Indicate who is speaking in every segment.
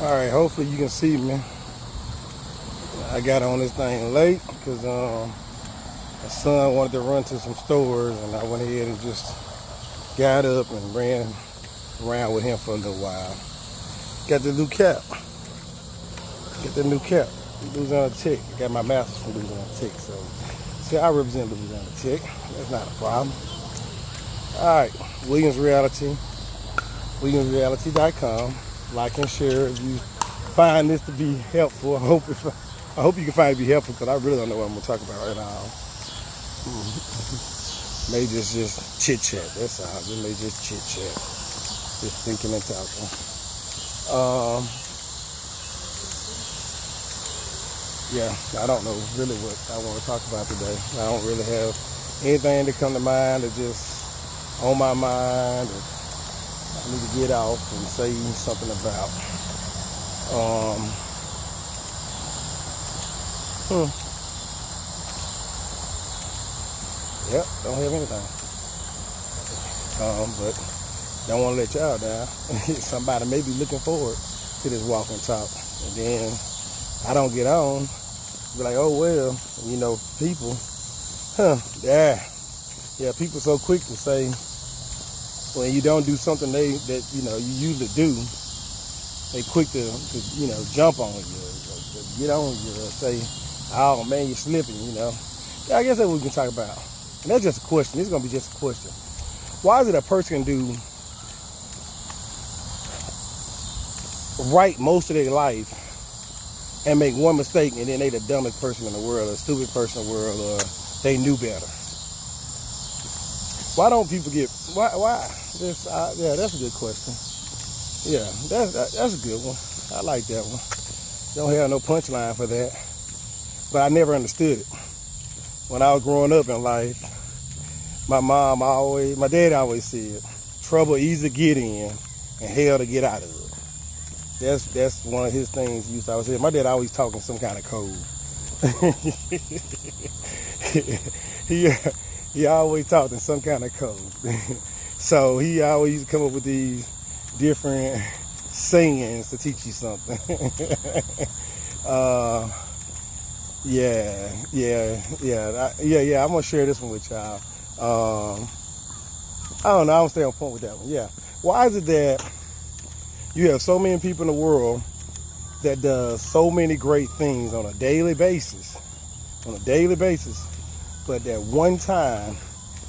Speaker 1: Alright, hopefully you can see me. I got on this thing late because my son wanted to run to some stores, and I went ahead and just got up and ran around with him for a little while. Got the new cap. Get the new cap. Louisiana Tech. I got my master's from Louisiana Tech, so see, I represent Louisiana Tech. That's not a problem. Alright, Williams Reality. WilliamsRealities.com. Like and share if you find this to be helpful. I hope you can find it to be helpful, because I really don't know what I'm going to talk about right now. Maybe it's just chit chat. That's all. Maybe just chit chat. Just thinking and talking. Yeah, I don't know really what I want to talk about today. I don't really have anything to come to mind that just on my mind that I need to get off and say something about. Yep, don't have anything. But don't want to let y'all down. Somebody may be looking forward to this walk and talk, and then I don't get on. Be like, oh well, you know, people, yeah, people so quick to say when you don't do something that you know you usually do, they quick to you know jump on you, to get on you, say, oh man, you're slipping, you know. Yeah, I guess that's what we can talk about. And that's just a question. This is gonna be just a question. Why is it a person can do right most of their life and make one mistake, and then they the dumbest person in the world, or stupid person in the world, or they knew better? Why don't people get, why? Yeah, that's a good question. Yeah, that's a good one. I like that one. Don't have no punchline for that. But I never understood it. When I was growing up in life, my dad always said, trouble easy to get in and hell to get out of it. That's one of his things he used to always say. My dad always talking some kind of code. He always talked in some kind of code. So he always used to come up with these different sayings to teach you something. Yeah. I'm gonna share this one with y'all. I don't know. I don't stay on point with that one. Yeah. Why is it that you have so many people in the world that does so many great things on a daily basis, but that one time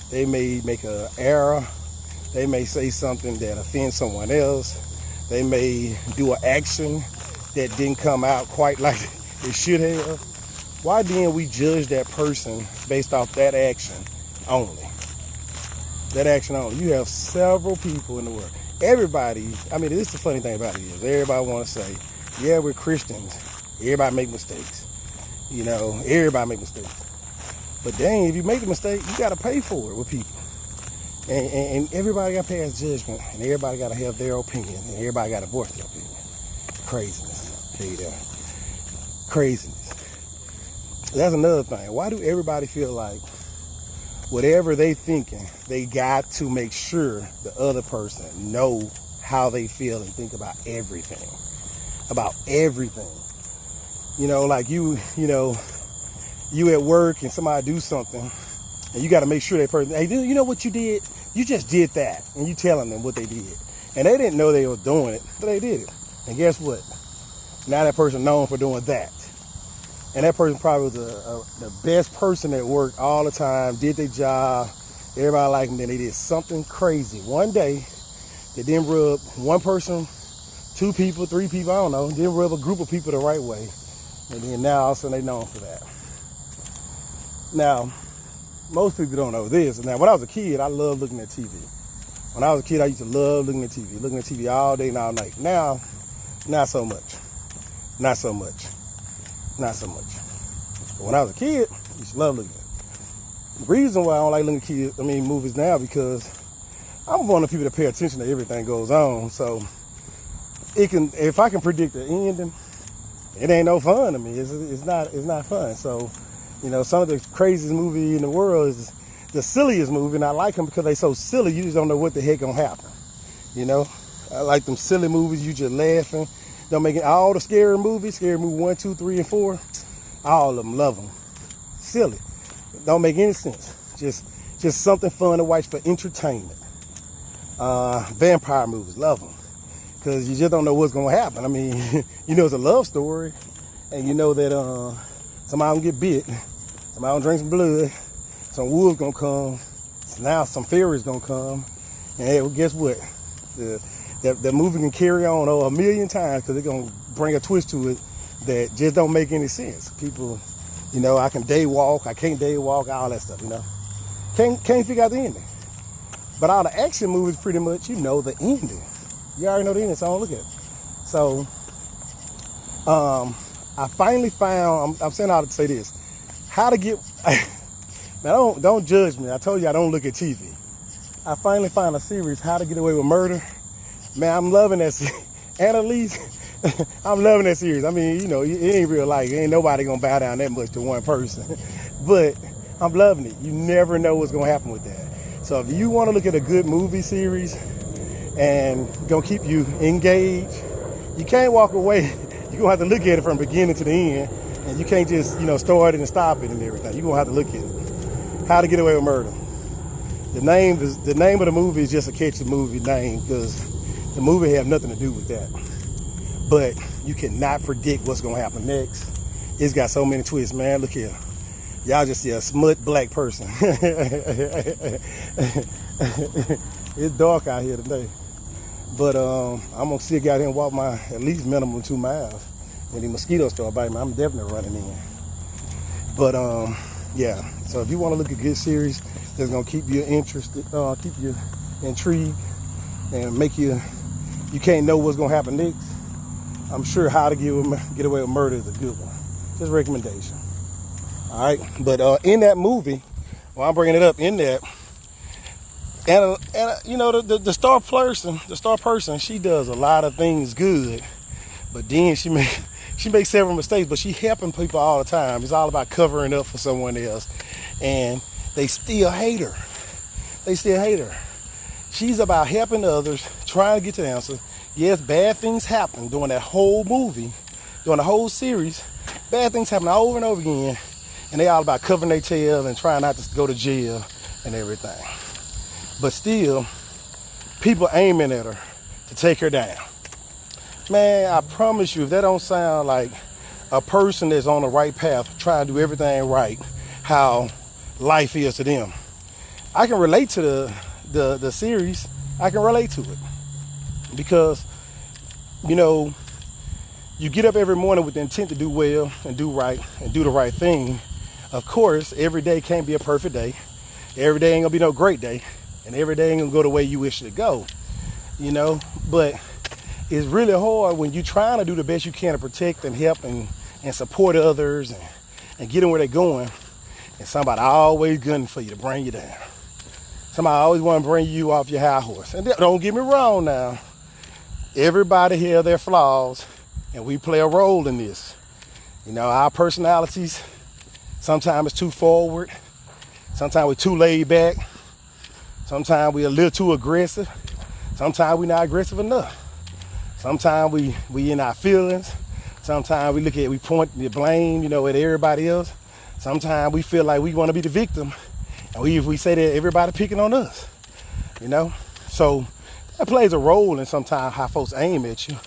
Speaker 1: they may make an error, they may say something that offends someone else, they may do an action that didn't come out quite like it should have? Why then we judge that person based off that action only? That action only. You have several people in the world. Everybody, I mean, this is the funny thing about it is everybody want to say, yeah, we're Christians. Everybody make mistakes. You know, everybody make mistakes. But dang, if you make a mistake, you got to pay for it with people. And everybody got to pass judgment. And everybody got to have their opinion. And everybody got to voice their opinion. Craziness. Tell you that. Craziness. That's another thing. Why do everybody feel like whatever they thinking, they got to make sure the other person know how they feel and think about everything. About everything. You know, like you at work and somebody do something and you got to make sure that person, hey, you know what you did? You just did that. And you telling them what they did. And they didn't know they were doing it, but they did it. And guess what? Now that person known for doing that. And that person probably was the best person at work all the time, did their job, everybody liked them. Then they did something crazy one day that didn't rub one person, two people, three people, I don't know, didn't rub a group of people the right way. And then now all of a sudden they known for that. Now, most people don't know this. Now, when I was a kid, I loved looking at TV. When I was a kid, I used to love looking at TV all day and all night. Now, not so much. Not so much. But when I was a kid, I used to love looking at it. The reason why I don't like looking at movies now, because I'm one of the people that pay attention to everything goes on. So if I can predict the ending, it ain't no fun to me. It's not fun. So, you know, some of the craziest movie in the world is the silliest movie, and I like them because they so silly you just don't know what the heck gonna happen. You know, I like them silly movies. You just laughing. Don't make it all the scary movies, Scary Movie 1, 2, 3, and 4. All of them, love them. Silly. Don't make any sense. Just something fun to watch for entertainment. Vampire movies, love them. Because you just don't know what's going to happen. I mean, you know it's a love story. And you know that somebody gonna get bit. Somebody gonna drink some blood. Some wolves gonna come. Now some fairies gonna come. And hey, well, guess what? The movie can carry on a million times because they're gonna bring a twist to it that just don't make any sense. People, you know, I can day walk, I can't day walk, all that stuff, you know. Can't figure out the ending. But all the action movies, pretty much, you know the ending. You already know the ending, so don't look at it. So, I finally found, I'm saying all to say this, how to get, now don't judge me. I told you I don't look at TV. I finally found a series, How to Get Away with Murder. Man, I'm loving that series. Annalise, I'm loving that series. I mean, you know, it ain't real life. Ain't nobody gonna bow down that much to one person. But I'm loving it. You never know what's gonna happen with that. So if you wanna look at a good movie series and gonna keep you engaged, you can't walk away. You're gonna have to look at it from beginning to the end. And you can't just, you know, start it and stop it and everything. You're gonna have to look at it. How to Get Away with Murder. The name of the movie is just a catchy movie name because the movie have nothing to do with that. But you cannot predict what's gonna happen next. It's got so many twists, man. Look here. Y'all just see a smut black person. It's dark out here today. But I'm gonna still get out here and walk my at least minimum 2 miles. When the mosquitoes start biting me, I'm definitely running in. But yeah, so if you want to look at a good series that's gonna keep you interested, keep you intrigued, and make you can't know what's gonna happen next, I'm sure How to Get Away with Murder is a good one. Just a recommendation. All right, but in that movie, well, I'm bringing it up in that, and you know the star person, she does a lot of things good, but then she makes several mistakes, but she helping people all the time. It's all about covering up for someone else, and they still hate her. She's about helping others, trying to get to the answer. Yes, bad things happen during that whole movie, during the whole series. Bad things happen over and over again, and they all about covering their tail and trying not to go to jail and everything. But still, people aiming at her to take her down. Man, I promise you, if that don't sound like a person that's on the right path, trying to do everything right, how life is to them. I can relate to the series. I can relate to it. Because, you know, you get up every morning with the intent to do well and do right and do the right thing. Of course, every day can't be a perfect day. Every day ain't gonna be no great day. And every day ain't gonna go the way you wish it to go. You know, but it's really hard when you're trying to do the best you can to protect and help and support others and get them where they're going. And somebody always gunning for you to bring you down. Somebody always want to bring you off your high horse. And don't get me wrong now. Everybody has their flaws, and we play a role in this. You know, our personalities, sometimes it's too forward. Sometimes we're too laid back. Sometimes we're a little too aggressive. Sometimes we're not aggressive enough. Sometimes we in our feelings. Sometimes we point the blame, you know, at everybody else. Sometimes we feel like we want to be the victim, and we say that everybody picking on us, you know. So that plays a role in sometimes how folks aim at you.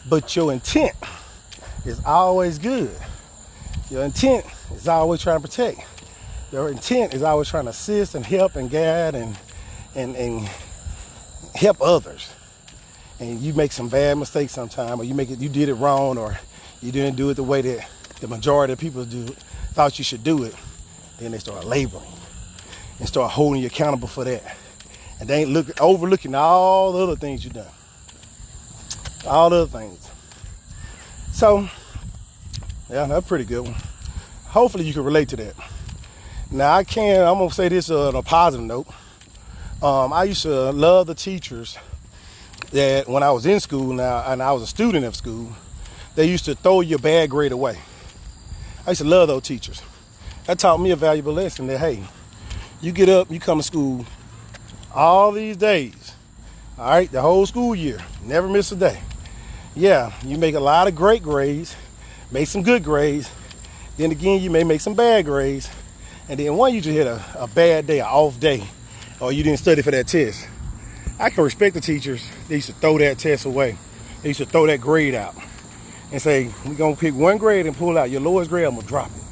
Speaker 1: But your intent is always good. Your intent is always trying to protect. Your intent is always trying to assist and help and guide and help others. And you make some bad mistakes sometimes, or you did it wrong, or you didn't do it the way that the majority of people thought you should do it. Then they start labeling and start holding you accountable for that. And they ain't overlooking all the other things you've done. All the other things. So, yeah, that's a pretty good one. Hopefully you can relate to that. Now I'm gonna say this on a positive note. I used to love the teachers that when I was in school now, and I was a student of school, they used to throw your bad grade away. I used to love those teachers. That taught me a valuable lesson that, hey, you get up, you come to school all these days, all right, the whole school year, never miss a day. Yeah, you make a lot of great grades, make some good grades. Then again, you may make some bad grades. And then one, you just hit a bad day, an off day, or you didn't study for that test. I can respect the teachers. They used to throw that test away. They used to throw that grade out and say, we're going to pick one grade and pull out your lowest grade, I'm going to drop it.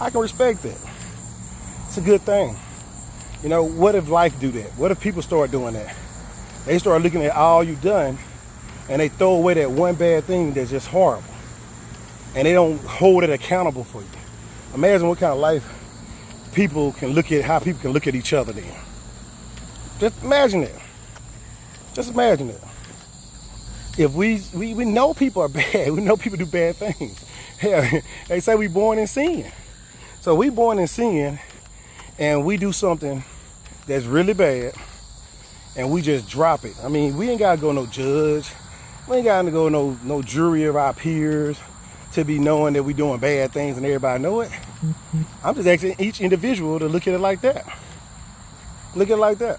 Speaker 1: I can respect that. It's a good thing. You know, what if life do that? What if people start doing that? They start looking at all you've done and they throw away that one bad thing that's just horrible. And they don't hold it accountable for you. Imagine what kind of life people can look at, how people can look at each other then. Just imagine it. Just imagine it. If we know people are bad, we know people do bad things. Hell, they say we born in sin. So we born in sin and we do something that's really bad and we just drop it. I mean, we ain't gotta go no judge. We ain't gotta go no jury of our peers to be knowing that we doing bad things and everybody know it. I'm just asking each individual to look at it like that. Look at it like that.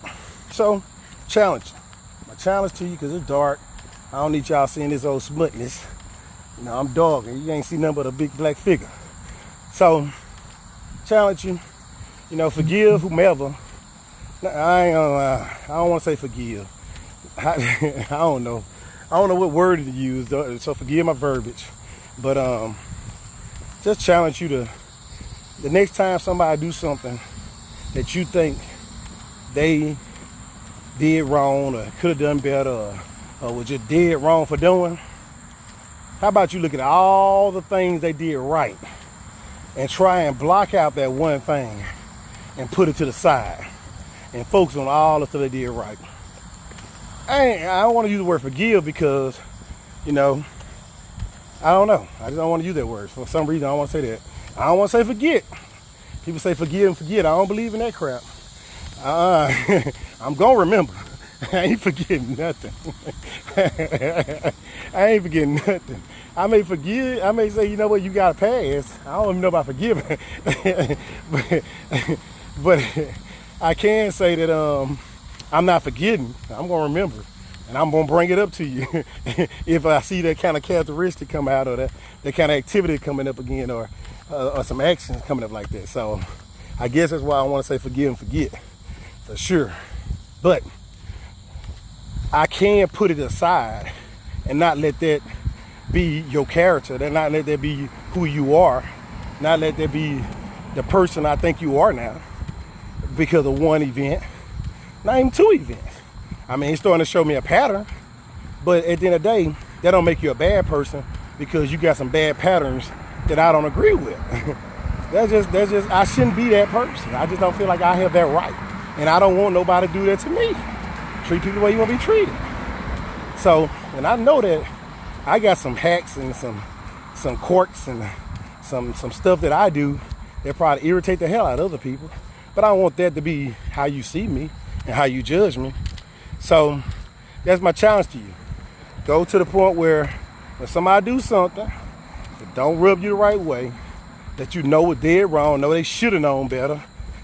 Speaker 1: So, challenge. My challenge to you, because it's dark. I don't need y'all seeing this old smutness. You know, I'm dog and you ain't see nothing but a big black figure. So, challenge you. You know, forgive whomever. I don't want to say forgive. I don't know. I don't know what word to use, so forgive my verbiage. But just challenge you to, the next time somebody do something that you think they did wrong or could have done better or was just dead wrong for doing, how about you look at all the things they did right and try and block out that one thing and put it to the side and focus on all the stuff they did right. I don't want to use the word forgive because, you know, I don't know. I just don't want to use that word. For some reason, I don't want to say that. I don't want to say forget. People say forgive and forget. I don't believe in that crap. I'm going to remember. I ain't forgetting nothing. I ain't forgetting nothing. I may forgive. I may say, you know what, you got to pass. I don't even know about forgiving. but I can say that I'm not forgetting. I'm going to remember. And I'm going to bring it up to you if I see that kind of characteristic come out or that kind of activity coming up again or some actions coming up like that. So I guess that's why I want to say forgive and forget for sure. But I can put it aside and not let that be your character, and not let that be who you are, not let that be the person I think you are now because of one event, not even two events. I mean, it's starting to show me a pattern, but at the end of the day, that don't make you a bad person because you got some bad patterns that I don't agree with. that's just, I shouldn't be that person. I just don't feel like I have that right. And I don't want nobody to do that to me. Treat people the way you want to be treated. So, and I know that I got some hacks and some quirks and some stuff that I do that probably irritate the hell out of other people. But I don't want that to be how you see me and how you judge me. So that's my challenge to you. Go to the point where when somebody do something that don't rub you the right way, that you know what dead wrong, know they should have known better,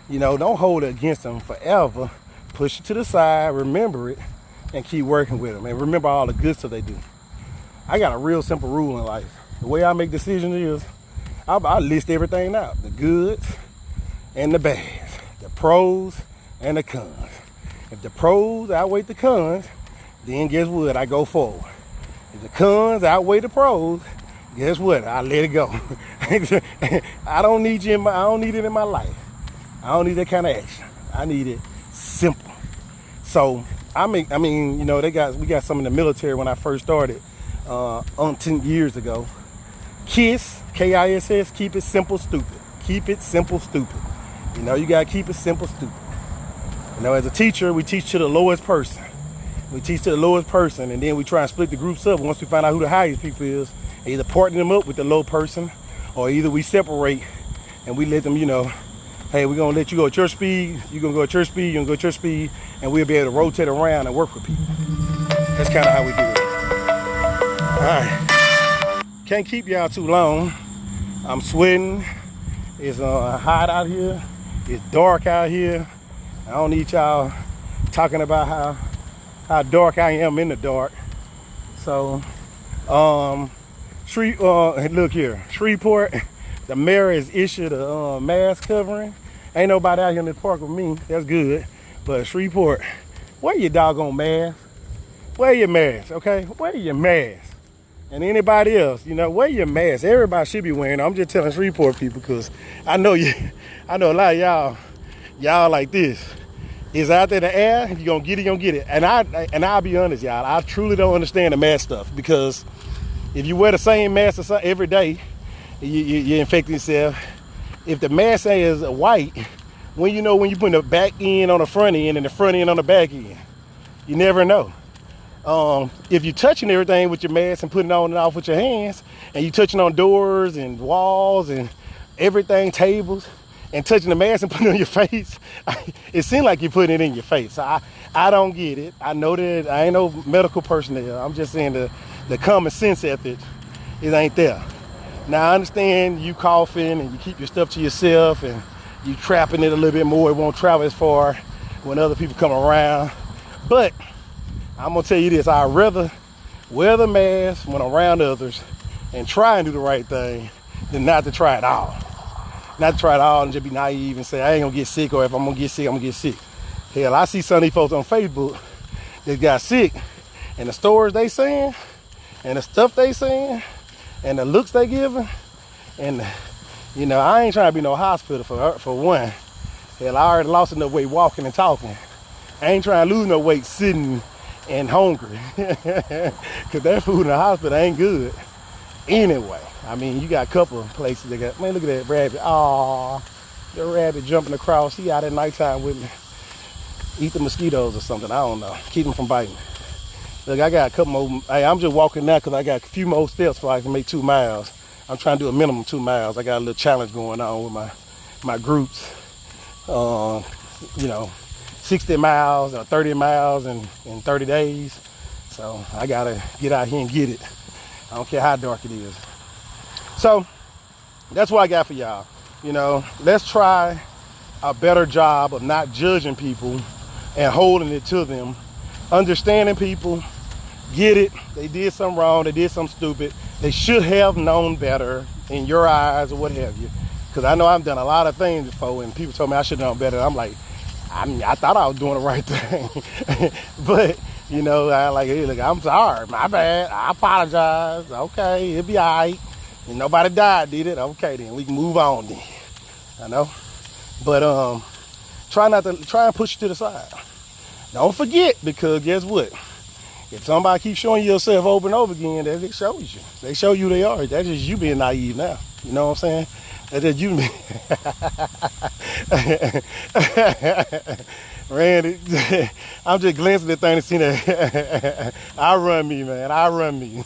Speaker 1: you know, don't hold it against them forever. Push it to the side, remember it, and keep working with them. And remember all the good stuff they do. I got a real simple rule in life. The way I make decisions is I list everything out. The goods and the bads. The pros and the cons. If the pros outweigh the cons, then guess what? I go forward. If the cons outweigh the pros, guess what? I let it go. I don't need it in my life. I don't need that kind of action. I need it simple. So we got some in the military when I first started 10 years ago. KISS, K-I-S-S, keep it simple, stupid. Keep it simple, stupid. You know, you gotta keep it simple, stupid. You know, as a teacher, we teach to the lowest person. We teach to the lowest person, and then we try and split the groups up. Once we find out who the highest people is, either partner them up with the low person, or either we separate and we let them, you know, hey, we're gonna let you go at your speed, you're gonna go at your speed, you're gonna go at your speed, and we'll be able to rotate around and work with people. That's kind of how we do it. All right. Can't keep y'all too long. I'm sweating. It's hot out here. It's dark out here. I don't need y'all talking about how dark I am in the dark. So Look here, Shreveport, the mayor has issued a mask covering. Ain't nobody out here in the park with me. That's good. But Shreveport, wear your doggone mask. Wear your mask, okay? Wear your mask. And anybody else, wear your mask. Everybody should be wearing it. I'm just telling Shreveport people because I know a lot of y'all like this. It's out there in the air. If you're gonna get it, you're gonna get it. And I'll be honest, y'all, I truly don't understand the mask stuff, because if you wear the same mask every day, you're infecting yourself. If the mask is white, when you put the back end on the front end and the front end on the back end, you never know. If you're touching everything with your mask and putting it on and off with your hands, and you're touching on doors and walls and everything, tables, and touching the mask and putting it on your face, it seems like you're putting it in your face. So I don't get it. I know that I ain't no medical personnel. I'm just saying the common sense ethic, it ain't there. Now, I understand you coughing and you keep your stuff to yourself and you trapping it a little bit more. It won't travel as far when other people come around. But I'm going to tell you this. I'd rather wear the mask when I'm around others and try and do the right thing than not to try it all. Not to try it all and just be naive and say, I ain't going to get sick, or if I'm going to get sick, I'm going to get sick. Hell, I see some of these folks on Facebook that got sick, and the stories they saying, and the stuff they saying, and the looks they giving, and I ain't trying to be no hospital for one. Hell, I already lost enough weight walking and talking. I ain't trying to lose no weight sitting and hungry, because that food in the hospital ain't good. Anyway, I mean, you got a couple of places that got, man, look at that rabbit. Aw, the rabbit jumping across. He out at nighttime with me. Eat the mosquitoes or something, I don't know. Keep them from biting. Look, I got a couple more. Hey, I'm just walking now because I got a few more steps before I can make 2 miles. I'm trying to do a minimum 2 miles. I got a little challenge going on with my groups. 60 miles or 30 miles in 30 days. So I gotta get out here and get it. I don't care how dark it is. So that's what I got for y'all. Let's try a better job of not judging people and holding it to them. Understanding people, get it, they did something wrong, they did something stupid. They should have known better in your eyes or what have you. Because I know I've done a lot of things before and people told me I should have known better. I'm like, I thought I was doing the right thing. But, I like, hey, look, I'm sorry, my bad, I apologize. Okay, it'll be all right. And nobody died, did it? Okay, then we can move on then. I know. But try and push it to the side. Don't forget, because guess what? If somebody keeps showing you yourself over and over again, that it shows you. They show you they are. That's just you being naive now. You know what I'm saying? That's just you. Randy, I'm just glancing at the thing to see that. I run me, man. I run me.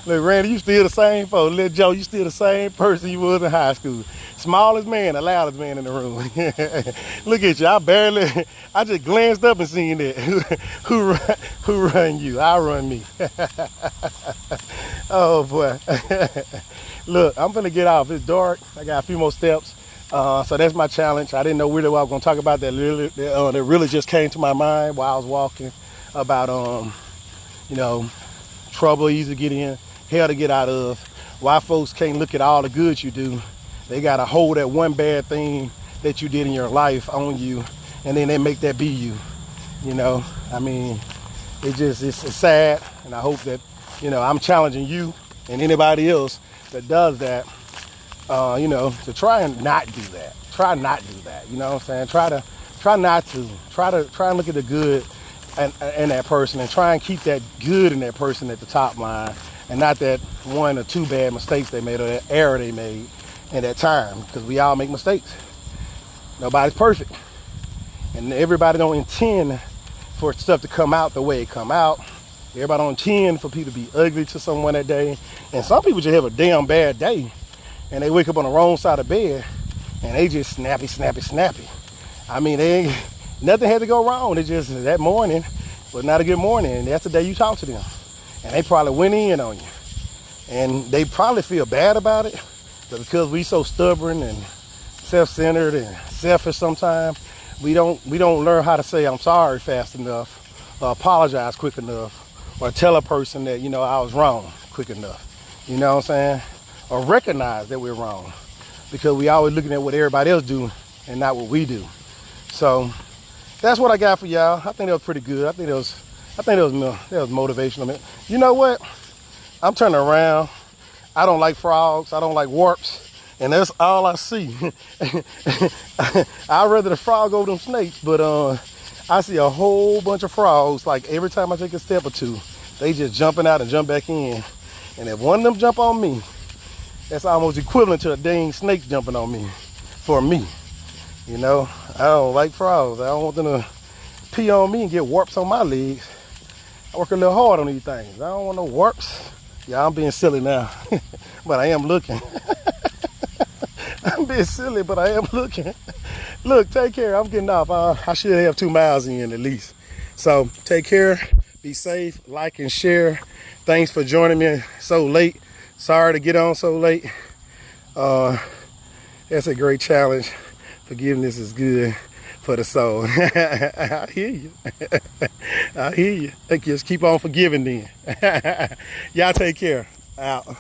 Speaker 1: Look, Randy, you still the same folks. Little Joe, you still the same person you was in high school. Smallest man, the loudest man in the room. Look at you. I just glanced up and seen that. Who run you? I run me. Oh, boy. Look, I'm gonna get off. It's dark. I got a few more steps. So that's my challenge. I didn't know really what I was gonna talk about. That really just came to my mind while I was walking about trouble easy to get in, hell to get out of. Why folks can't look at all the good you do. They gotta hold that one bad thing that you did in your life on you, and then they make that be you. I mean, it's sad, and I hope that I'm challenging you and anybody else that does that, to try and not do that. Try not do that. You know what I'm saying? Try not to. Try and look at the good in that person, and try and keep that good in that person at the top line, and not that one or two bad mistakes they made or that error they made in that time, because we all make mistakes. Nobody's perfect, and everybody don't intend for stuff to come out the way it come out. Everybody don't intend for people to be ugly to someone that day. And some people just have a damn bad day, and they wake up on the wrong side of bed, and they just snappy. I mean, nothing had to go wrong. It's just that morning was not a good morning, and that's the day you talk to them. And they probably went in on you. And they probably feel bad about it, but because we so stubborn and self-centered and selfish sometimes, we don't learn how to say I'm sorry fast enough, or apologize quick enough, or tell a person that, you know, I was wrong quick enough. You know what I'm saying? Or recognize that we're wrong, because we always looking at what everybody else do and not what we do. So that's what I got for y'all. I think that was pretty good. I think that was motivational. You know what? I'm turning around. I don't like frogs. I don't like warps. And that's all I see. I'd rather the frog over them snakes, but I see a whole bunch of frogs. Like every time I take a step or two, they just jumping out and jump back in. And if one of them jump on me, that's almost equivalent to a dang snake jumping on me, for me. You know, I don't like frogs. I don't want them to pee on me and get warps on my legs. I work a little hard on these things. I don't want no warps. Yeah, I'm being silly now, but I am looking. I'm being silly, but I am looking. Look, take care. I'm getting off. I should have 2 miles in at least. So take care. Be safe. Like and share. Thanks for joining me so late. Sorry to get on so late. That's a great challenge. Forgiveness is good for the soul. I hear you. I hear you. Just keep on forgiving then. Y'all take care. Out.